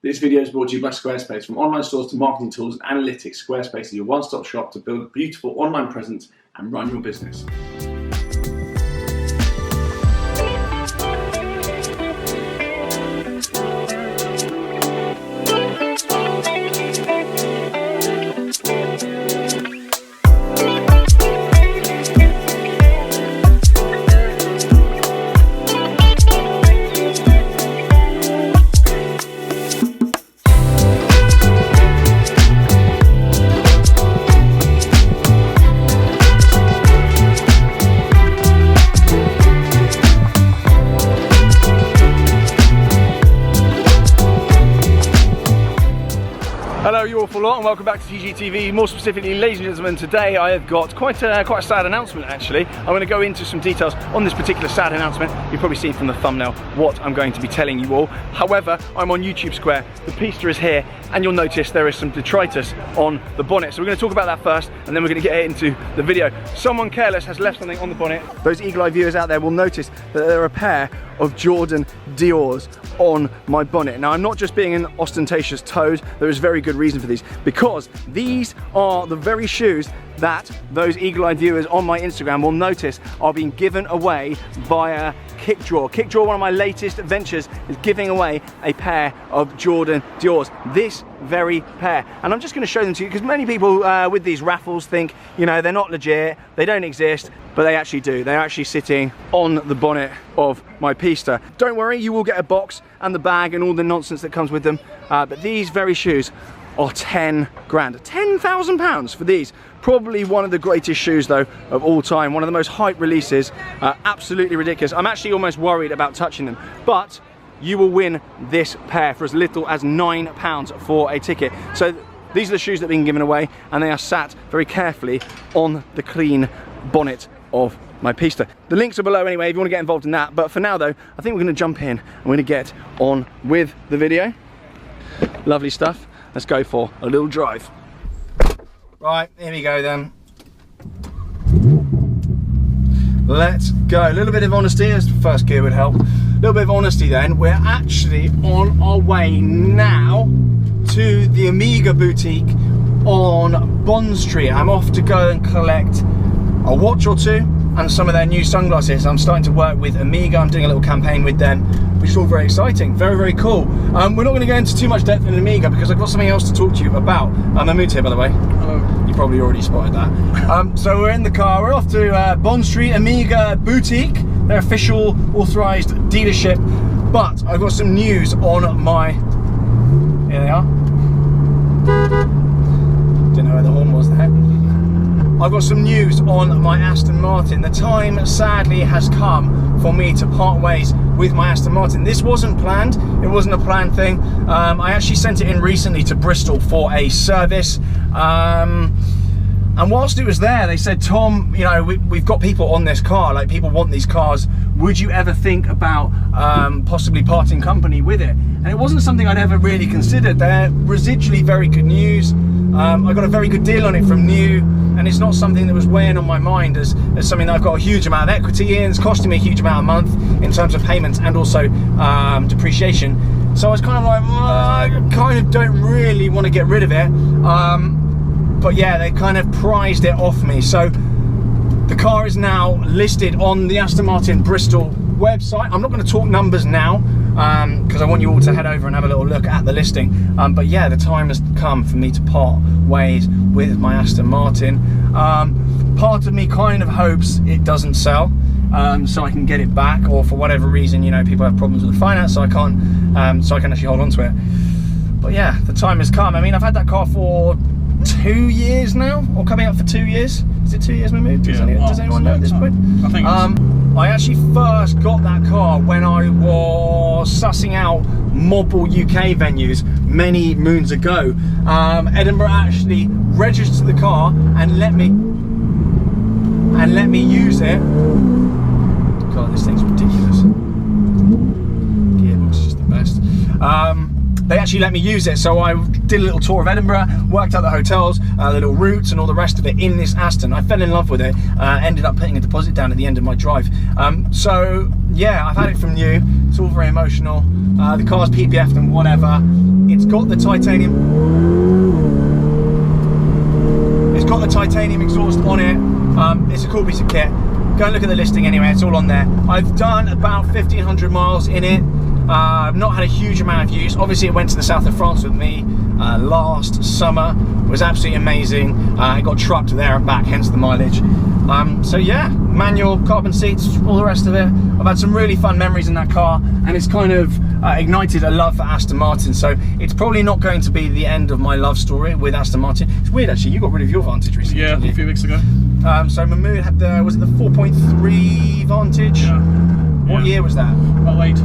This video is brought to you by Squarespace. From online stores to marketing tools and analytics, Squarespace is your one-stop shop to build a beautiful online presence and run your business. Hello, you awful lot, and welcome back to TGTV. More specifically, ladies and gentlemen, today I have got quite a sad announcement. Actually, I'm going to go into some details on this particular sad announcement. You've probably seen from the thumbnail what I'm going to be telling you all. However, I'm on YouTube Square. The pista is here, and you'll notice there is some detritus on the bonnet. So we're going to talk about that first, and then we're going to get into the video. Someone careless has left something on the bonnet. Those eagle-eye viewers out there will notice that there are a pair of Jordan Dior's on my bonnet. Now, I'm not just being an ostentatious toad. There is very good reason for these, because these are the very shoes that those eagle-eyed viewers on my Instagram will notice are being given away via Kickdraw. Kickdraw, one of my latest ventures, is giving away a pair of Jordan Dior's. This very pair. And I'm just going to show them to you, because many people with these raffles think, you know, they're not legit, they don't exist, but they actually do. They're actually sitting on the bonnet of my pista. Don't worry, you will get a box and the bag and all the nonsense that comes with them, but these very shoes are 10 grand, £10,000 for these. Probably one of the greatest shoes though of all time, one of the most hype releases, absolutely ridiculous. I'm actually almost worried about touching them, but you will win this pair for as little as £9 for a ticket. So these are the shoes that are being given away, and they are sat very carefully on the clean bonnet of my pista. The links are below anyway if you want to get involved in that, but for now though, I think we're going to jump in and we're going to get on with the video. Lovely stuff. Let's go for a little drive. Right, here we go then. Let's go. A little bit of honesty, as the first gear would help. A little bit of honesty then. We're actually on our way now to the Omega boutique on Bond Street. I'm off to go and collect a watch or two and some of their new sunglasses. I'm starting to work with Omega. I'm doing a little campaign with them, which is all very exciting, very, very cool. We're not going to go into too much depth in Omega because I've got something else to talk to you about. Mahmood's here, by the way. Hello. You probably already spotted that. So we're in the car. We're off to Bond Street Omega boutique, their official authorised dealership. But I've got some news on my... Here they are. Didn't know where the horn was there. I've got some news on my Aston Martin. The time, sadly, has come for me to part ways with my Aston Martin. This wasn't planned. It wasn't a planned thing. I actually sent it in recently to Bristol for a service. And whilst it was there, they said, Tom, you know, we've got people on this car, like people want these cars. Would you ever think about possibly parting company with it? And it wasn't something I'd ever really considered. They're residually very good news. I got a very good deal on it from new, and it's not something that was weighing on my mind as something that I've got a huge amount of equity in. It's costing me a huge amount a month in terms of payments and also depreciation. So I was kind of like, I kind of don't really want to get rid of it. But yeah, they kind of prized it off me. So the car is now listed on the Aston Martin Bristol website. I'm not going to talk numbers now because I want you all to head over and have a little look at the listing. But yeah, the time has come for me to part ways with my Aston Martin. Part of me kind of hopes it doesn't sell, so I can get it back, or for whatever reason, you know, people have problems with the finance, so I can't, so I can actually hold on to it. But yeah, the time has come. I mean, I've had that car for 2 years now, or coming up for 2 years. Is it 2 years, Mahmood? Does anyone know at this point? I think I actually first got that car when I was sussing out Mobile UK venues many moons ago. Edinburgh actually registered the car and let me use it. God, this thing's ridiculous. Gearbox is just the best. they actually let me use it. So I did a little tour of Edinburgh, worked out the hotels, the little routes and all the rest of it in this Aston. I fell in love with it, ended up putting a deposit down at the end of my drive. So yeah, I've had it from new. It's all very emotional. The car's PPF'd and whatever. It's got the titanium. It's got the titanium exhaust on it. It's a cool piece of kit. Go and look at the listing anyway, it's all on there. I've done about 1,500 miles in it. I've not had a huge amount of use. Obviously it went to the south of France with me last summer. It was absolutely amazing. It got trucked there and back, hence the mileage. So yeah, manual, carbon seats, all the rest of it. I've had some really fun memories in that car, and it's kind of ignited a love for Aston Martin. So it's probably not going to be the end of my love story with Aston Martin. It's weird actually, you got rid of your Vantage recently. Yeah, a few weeks ago. So Mahmood had the, was it the 4.3 Vantage? Yeah. What year was that? 08.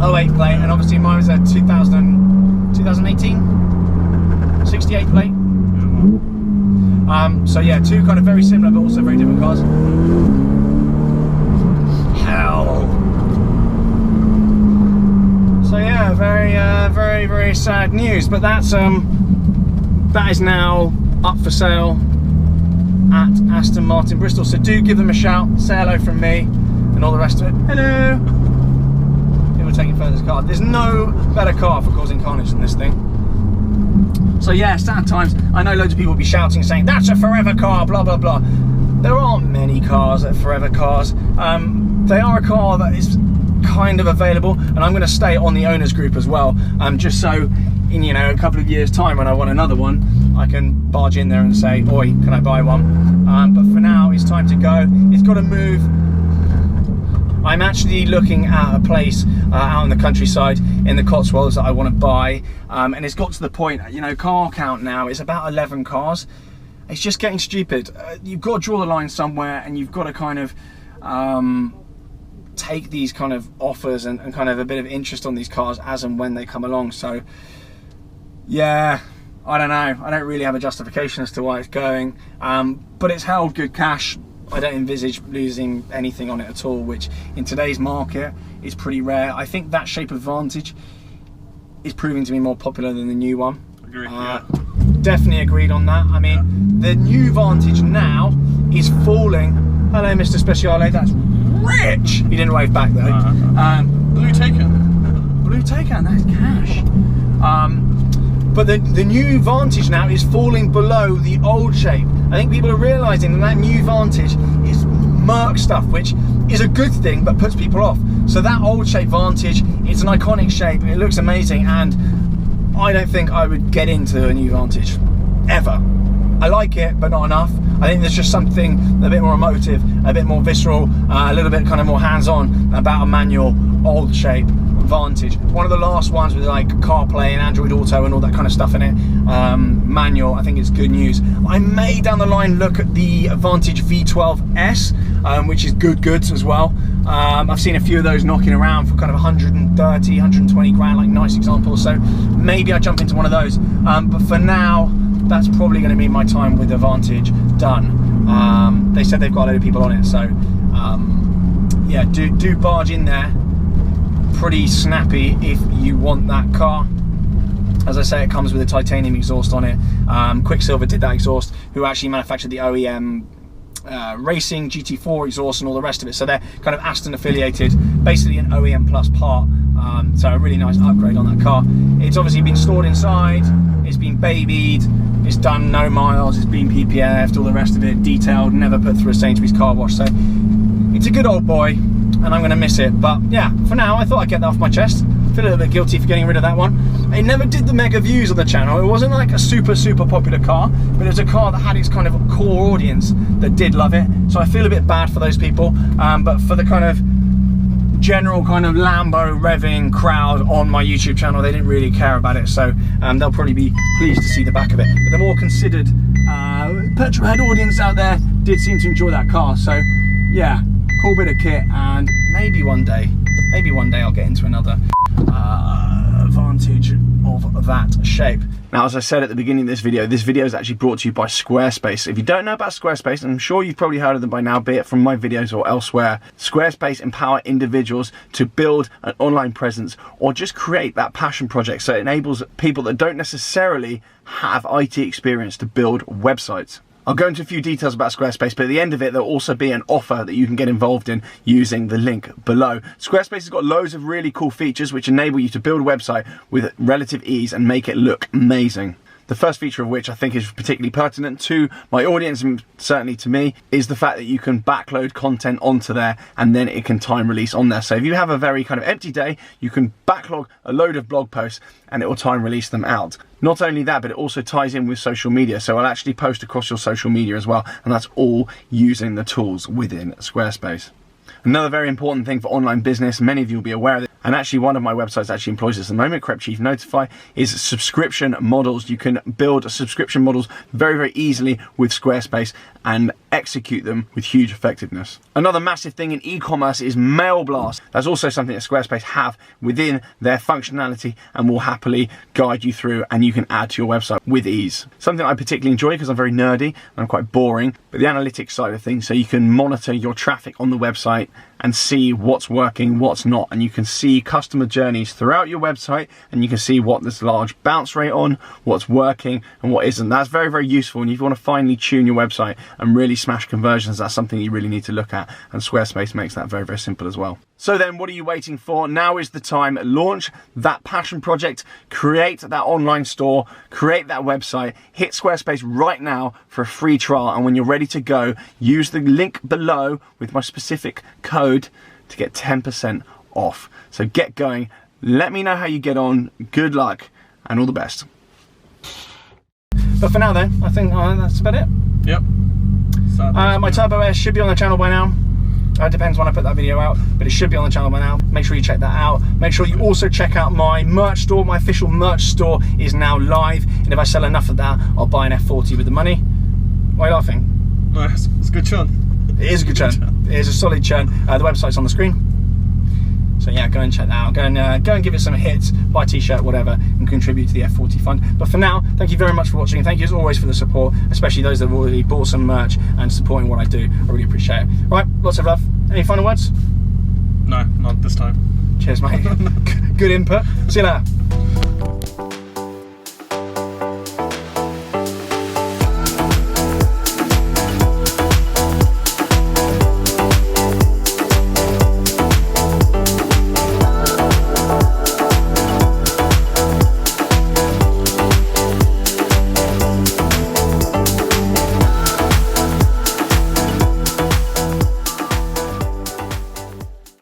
08 plate, and obviously mine was a 2018 68 plate. So yeah, two kind of very similar but also very different cars. Hell. So yeah, very sad news. But that's that is now up for sale at Aston Martin Bristol. So do give them a shout, say hello from me, and all the rest of it. Hello. People taking photos of the car. There's no better car for causing carnage than this thing. So yeah, sad times. I know loads of people will be shouting saying that's a forever car, blah blah blah. There aren't many cars that are forever cars. They are a car that is kind of available, and I'm going to stay on the owners group as well, just so in, you know, a couple of years time when I want another one, I can barge in there and say, oi, can I buy one? But for now it's time to go. It's got to move. I'm actually looking at a place out in the countryside in the Cotswolds that I want to buy, and it's got to the point, you know, car count now is about 11 cars. It's just getting stupid. You've got to draw the line somewhere, and you've got to kind of take these kind of offers and kind of a bit of interest on these cars as and when they come along. So yeah, I don't know, I don't really have a justification as to why it's going, but it's held good cash. I don't envisage losing anything on it at all, which in today's market is pretty rare. I think that shape of Vantage is proving to be more popular than the new one. Agreed, yeah. Definitely agreed on that. I mean, the new Vantage now is falling. Hello, Mr. Speciale, that's rich! He didn't wave back though. Blue Taycan. Blue Taycan, that's cash. But the new Vantage now is falling below the old shape. I think people are realising that new Vantage is Merc stuff, which is a good thing, but puts people off. So that old shape Vantage, it's an iconic shape, it looks amazing, and I don't think I would get into a new Vantage, ever. I like it, but not enough. I think there's just something a bit more emotive, a bit more visceral, a little bit kind of more hands-on about a manual, old shape Vantage. One of the last ones with like CarPlay and Android Auto and all that kind of stuff in it. Manual, I think it's good news. I may down the line look at the Vantage V12S, which is good goods as well. I've seen a few of those knocking around for kind of 130, 120 grand, like nice examples. So maybe I jump into one of those. But for now, that's probably going to be my time with the Vantage done. They said they've got a load of people on it, so yeah, do barge in there. Pretty snappy if you want that car. As I say, it comes with a titanium exhaust on it. Quicksilver did that exhaust, who actually manufactured the OEM racing GT4 exhaust and all the rest of it. So they're kind of Aston affiliated, basically an OEM plus part. So a really nice upgrade on that car. It's obviously been stored inside, it's been babied, it's done no miles, it's been PPF'd, all the rest of it, detailed, never put through a Sainsbury's car wash. So it's a good old boy, and I'm going to miss it. But yeah, for now, I thought I'd get that off my chest. I feel a little bit guilty for getting rid of that one. It never did the mega views on the channel. It wasn't like a super popular car, but it was a car that had its kind of core audience that did love it. So I feel a bit bad for those people. But for the kind of general kind of Lambo revving crowd on my YouTube channel, they didn't really care about it. So they'll probably be pleased to see the back of it. But the more considered petrolhead audience out there did seem to enjoy that car. So yeah, cool bit of kit, and maybe one day I'll get into another Vantage of that shape. Now, as I said at the beginning of this video is actually brought to you by Squarespace. If you don't know about Squarespace, and I'm sure you've probably heard of them by now, be it from my videos or elsewhere, Squarespace empower individuals to build an online presence or just create that passion project. So it enables people that don't necessarily have IT experience to build websites. I'll go into a few details about Squarespace, but at the end of it, there'll also be an offer that you can get involved in using the link below. Squarespace has got loads of really cool features which enable you to build a website with relative ease and make it look amazing. The first feature of which I think is particularly pertinent to my audience and certainly to me is the fact that you can backload content onto there and then it can time release on there. So if you have a very kind of empty day, you can backlog a load of blog posts and it will time release them out. Not only that, but it also ties in with social media. So I'll actually post across your social media as well. And that's all using the tools within Squarespace. Another very important thing for online business, many of you will be aware of it, and actually one of my websites actually employs this at the moment, Correct Chief Notify, is subscription models. You can build subscription models very, very easily with Squarespace and execute them with huge effectiveness. Another massive thing in e-commerce is mail blast. That's also something that Squarespace have within their functionality and will happily guide you through, and you can add to your website with ease. Something I particularly enjoy because I'm very nerdy and I'm quite boring, but the analytics side of things, so you can monitor your traffic on the website and see what's working, what's not, and you can see customer journeys throughout your website, and you can see what there's large bounce rate on, what's working and what isn't. That's very, very useful, and if you want to finely tune your website and really smash conversions, that's something you really need to look at, and Squarespace makes that very, very simple as well. So then what are you waiting for? Now is the time. Launch that passion project, create that online store, create that website, hit Squarespace right now for a free trial, and when you're ready to go, use the link below with my specific code to get 10% off. So get going, let me know how you get on, good luck, and all the best. But for now then, I think that's about it. Yep. My Turbo S should be on the channel by now. It depends when I put that video out, but it should be on the channel by now. Make sure you check that out. Make sure you also check out my merch store. My official merch store is now live, and if I sell enough of that, I'll buy an F40 with the money. Why are you laughing? No, it's a good churn. It is a good churn. It is a solid churn. The website's on the screen. So yeah, go and check that out. Go and give it some hits, buy a t-shirt, whatever, and contribute to the F40 fund. But for now, thank you very much for watching. Thank you as always for the support, especially those that have already bought some merch and supporting what I do. I really appreciate it. Right, lots of love. Any final words? No, not this time. Cheers, mate. Good input. See you later.